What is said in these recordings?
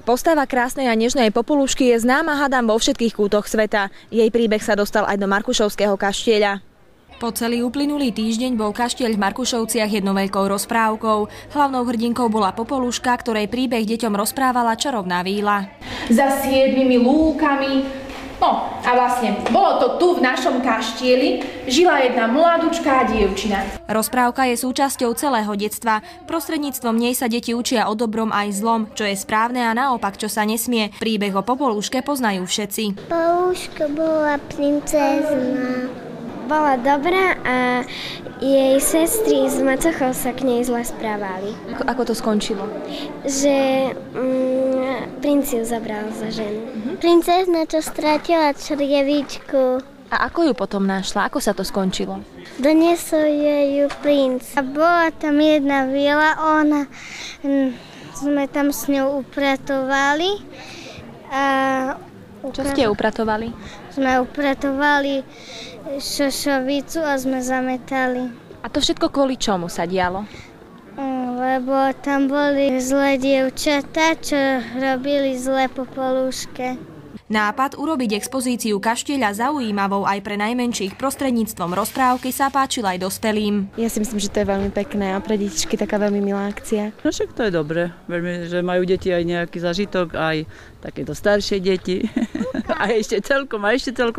Postava krásnej a nežnej Popolušky je známa hádam vo všetkých kútoch sveta. Jej príbeh sa dostal aj do Markušovského kaštieľa. Po celý uplynulý týždeň bol kaštieľ v Markušovciach jednou veľkou rozprávkou. Hlavnou hrdinkou bola Popoluška, ktorej príbeh deťom rozprávala čarovná víla. Za 7 lúkami. No a vlastne bolo to tu v našom kaštieli, žila jedna mladúčká dievčina. Rozprávka je súčasťou celého detstva. Prostredníctvom nej sa deti učia o dobrom aj zlom, čo je správne a naopak, čo sa nesmie. Príbeh o Popoluške poznajú všetci. Popoluška bola princezna. Bola dobrá a jej sestry z macochov sa k nej zle správali. Ako to skončilo? Že princ ju zabral za ženu. Princezna, čo stratila črievičku. A ako ju potom našla? Ako sa to skončilo? Doniesol jej ju princ. A bola tam jedna víla, sme tam s ňou upratovali. Čo ste upratovali? Sme upratovali šošovicu a sme zametali. A to všetko kvôli čomu sa dialo? Lebo tam boli zlé dievčatá, čo robili zlé Popoluške. Nápad urobiť expozíciu kaštieľa zaujímavou aj pre najmenších prostredníctvom rozprávky sa páčil aj dospelým. Ja si myslím, že to je veľmi pekné a pre detičky taká veľmi milá akcia. No však to je dobré, veľmi, že majú deti aj nejaký zažitok, aj takéto staršie deti. A ešte celkom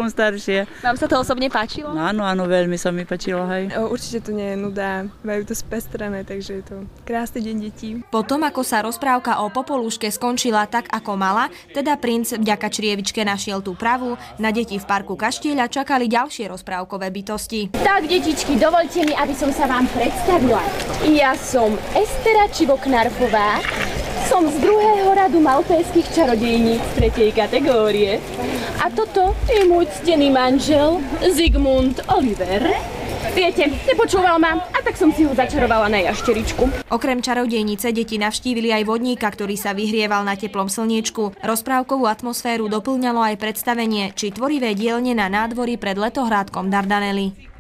staršie. Vám sa to osobne páčilo? Áno, veľmi sa mi páčilo, hej. Určite to nie je nuda, majú to spestrené, takže je to krásny deň detí. Potom, ako sa rozprávka o Popoluške skončila tak, ako mala, teda princ vďaka črievičke našiel tú pravú, na deti v parku kaštieľa čakali ďalšie rozprávkové bytosti. Tak, detičky, dovoľte mi, aby som sa vám predstavila. Ja som Estera Čivoknarfová. Som z 2. radu maltéskych čarodejníc 3. kategórie. A toto je môj ctený manžel Zigmund Oliver. Viete, nepočúval ma, a tak som si ho začarovala na jašteričku. Okrem čarodejnice deti navštívili aj vodníka, ktorý sa vyhrieval na teplom slniečku. Rozprávkovú atmosféru doplňalo aj predstavenie či tvorivé dielne na nádvorí pred letohrádkom Dardanely.